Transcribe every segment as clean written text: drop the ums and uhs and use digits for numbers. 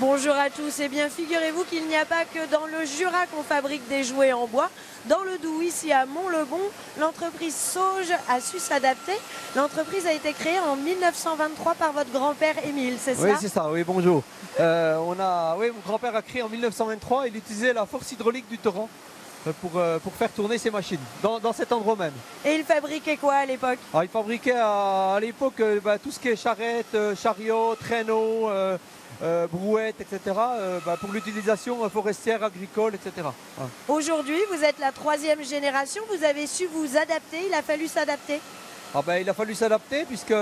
Bonjour à tous, et bien figurez-vous qu'il n'y a pas que dans le Jura qu'on fabrique des jouets en bois. Dans le Doubs, ici à Mont-le-Bon, l'entreprise Sauge a su s'adapter. L'entreprise a été créée en 1923 par votre grand-père Émile, c'est ça? Oui, c'est ça, oui, bonjour. Oui, mon grand-père a créé en 1923, il utilisait la force hydraulique du torrent pour faire tourner ses machines, dans cet endroit même. Et il fabriquait quoi à l'époque? Alors, il fabriquait à l'époque tout ce qui est charrette, chariot, traîneau, brouette, etc. Pour l'utilisation forestière, agricole, etc. Voilà. Aujourd'hui, vous êtes la 3e génération, vous avez su vous adapter, il a fallu s'adapter. Il a fallu s'adapter puisque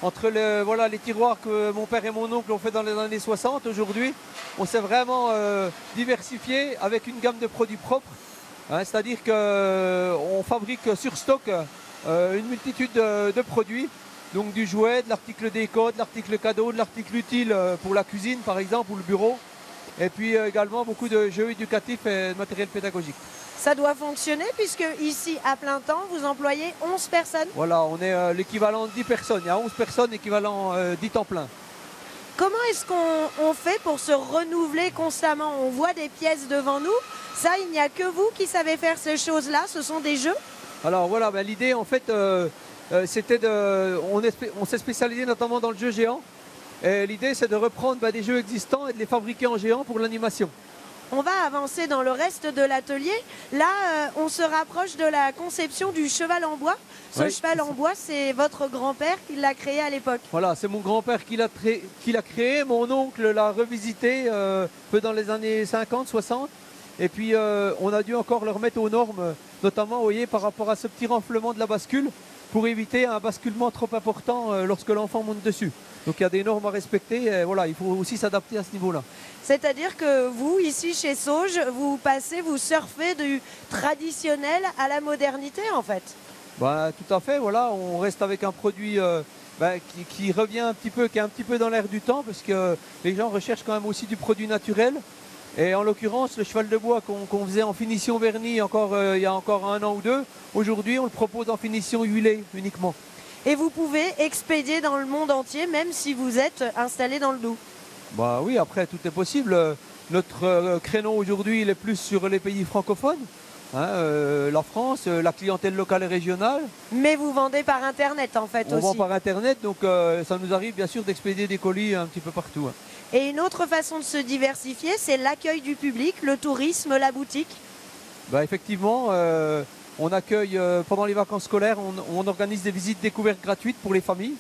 entre les tiroirs que mon père et mon oncle ont fait dans les années 60, aujourd'hui, on s'est vraiment diversifié avec une gamme de produits propres. Hein, c'est-à-dire qu'on fabrique sur stock une multitude de produits. Donc du jouet, de l'article déco, de l'article cadeau, de l'article utile pour la cuisine par exemple ou le bureau. Et puis également beaucoup de jeux éducatifs et de matériel pédagogique. Ça doit fonctionner puisque ici à plein temps vous employez 11 personnes. Voilà, on est l'équivalent de 10 personnes. Il y a 11 personnes équivalent 10 temps plein. Comment est-ce qu'on fait pour se renouveler constamment? On voit des pièces devant nous. Ça, il n'y a que vous qui savez faire ces choses-là. Ce sont des jeux. Alors voilà, l'idée en fait, c'était on s'est spécialisé notamment dans le jeu géant. Et l'idée c'est de reprendre des jeux existants et de les fabriquer en géant pour l'animation. On va avancer dans le reste de l'atelier. Là, on se rapproche de la conception du cheval en bois. Ce cheval en bois, c'est votre grand-père qui l'a créé à l'époque. Voilà, c'est mon grand-père qui l'a créé. Mon oncle l'a revisité peu dans les années 50, 60. Et puis, on a dû encore le remettre aux normes, notamment, vous voyez, par rapport à ce petit renflement de la bascule, pour éviter un basculement trop important lorsque l'enfant monte dessus. Donc il y a des normes à respecter, et voilà, il faut aussi s'adapter à ce niveau-là. C'est-à-dire que vous, ici chez Sauge, vous surfez du traditionnel à la modernité en fait. Tout à fait, voilà, on reste avec un produit qui revient un petit peu, qui est un petit peu dans l'air du temps, parce que les gens recherchent quand même aussi du produit naturel. Et en l'occurrence, le cheval de bois qu'on faisait en finition vernis il y a encore 1 an ou 2, aujourd'hui on le propose en finition huilée uniquement. Et vous pouvez expédier dans le monde entier, même si vous êtes installé dans le Doubs. Oui, après tout est possible. Notre créneau aujourd'hui, il est plus sur les pays francophones, la France, la clientèle locale et régionale. Mais vous vendez par Internet en fait aussi. On vend par Internet, donc ça nous arrive bien sûr d'expédier des colis un petit peu partout. Hein. Et une autre façon de se diversifier, c'est l'accueil du public, le tourisme, la boutique. Effectivement, on accueille pendant les vacances scolaires, on organise des visites découvertes gratuites pour les familles.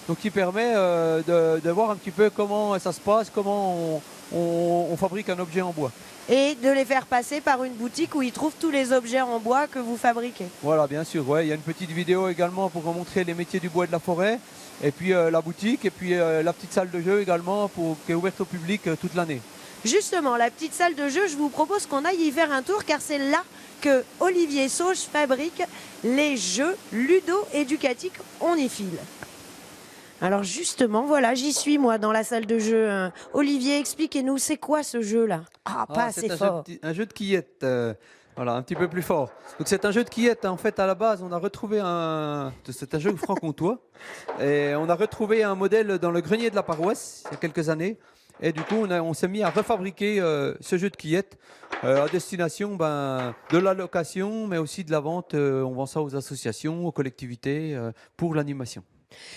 Donc qui permet de voir un petit peu comment ça se passe, comment on fabrique un objet en bois. Et de les faire passer par une boutique où ils trouvent tous les objets en bois que vous fabriquez. Voilà, bien sûr. Ouais. Il y a une petite vidéo également pour montrer les métiers du bois et de la forêt. Et puis la boutique, et puis la petite salle de jeu également qui est ouverte au public toute l'année. Justement, la petite salle de jeu, je vous propose qu'on aille y faire un tour car c'est là que Olivier Sauge fabrique les jeux ludo-éducatifs. On y file. Alors justement, voilà, j'y suis moi dans la salle de jeu. Olivier, expliquez-nous, c'est quoi ce jeu-là? Pas assez fort. C'est un jeu de quillettes, voilà, un petit peu plus fort. Donc c'est un jeu de quillettes, en fait, à la base, on a retrouvé c'est un jeu franc-comtois, et on a retrouvé un modèle dans le grenier de la paroisse, il y a quelques années, et du coup, on s'est mis à refabriquer ce jeu de quillettes à destination de la location, mais aussi de la vente. On vend ça aux associations, aux collectivités, pour l'animation.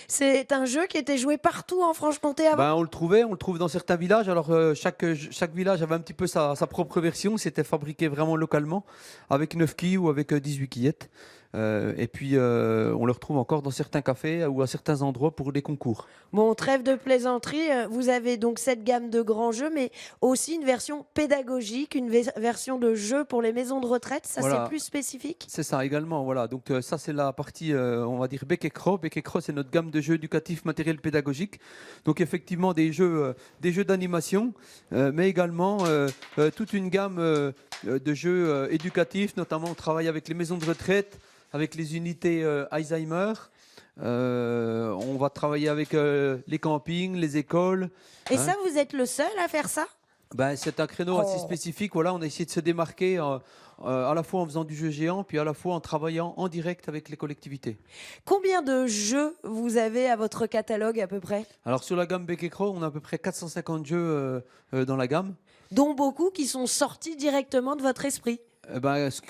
C'est un jeu qui était joué partout en Franche-Comté avant? On le trouve dans certains villages. Alors chaque village avait un petit peu sa propre version. C'était fabriqué vraiment localement avec 9 quilles ou avec 18 quillettes. Et puis on le retrouve encore dans certains cafés ou à certains endroits pour des concours. Bon, trêve de plaisanterie, vous avez donc cette gamme de grands jeux, mais aussi une version pédagogique, une version de jeu pour les maisons de retraite, ça voilà. C'est plus spécifique? C'est ça également, voilà. Donc ça c'est la partie, on va dire Bec et Cros. Bec et Cros, c'est notre gamme de jeux éducatifs, matériel pédagogique. Donc effectivement des jeux d'animation, mais également toute une gamme de jeux éducatifs, notamment on travaille avec les maisons de retraite, avec les unités Alzheimer. On va travailler avec les campings, les écoles. Et ça, vous êtes le seul à faire ça? Ben, c'est un créneau assez spécifique. Voilà, on a essayé de se démarquer à la fois en faisant du jeu géant, puis à la fois en travaillant en direct avec les collectivités. Combien de jeux vous avez à votre catalogue à peu près? Alors sur la gamme Bec et Croc, on a à peu près 450 jeux dans la gamme. Dont beaucoup qui sont sortis directement de votre esprit.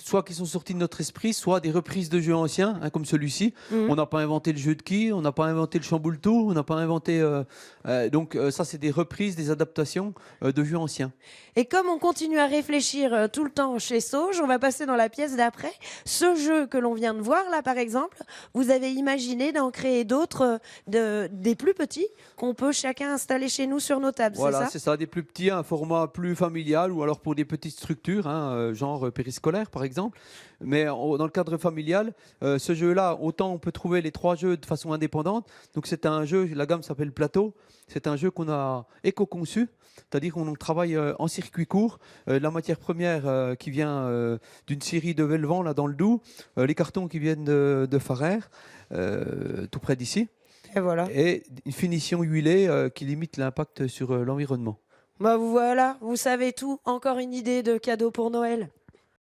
Soit qui sont sortis de notre esprit, soit des reprises de jeux anciens, hein, comme celui-ci. Mhm. On n'a pas inventé le jeu de qui, on n'a pas inventé le chamboule-tout, on n'a pas inventé... ça, c'est des reprises, des adaptations de jeux anciens. Et comme on continue à réfléchir tout le temps chez Sauge, on va passer dans la pièce d'après. Ce jeu que l'on vient de voir là, par exemple, vous avez imaginé d'en créer d'autres, des plus petits, qu'on peut chacun installer chez nous sur nos tables, Voilà, c'est ça? c'est ça, des plus petits, un format plus familial, ou alors pour des petites structures, hein, genre périscolaire par exemple. Mais dans le cadre familial, ce jeu-là, autant on peut trouver les 3 jeux de façon indépendante. Donc c'est un jeu, la gamme s'appelle Plateau. C'est un jeu qu'on a éco-conçu, c'est-à-dire qu'on travaille en circuit court. La matière première qui vient d'une scierie de Velvan, là dans le Doubs, les cartons qui viennent de Farères, tout près d'ici. Et voilà. Et une finition huilée qui limite l'impact sur l'environnement. Bah voilà, vous savez tout. Encore une idée de cadeau pour Noël.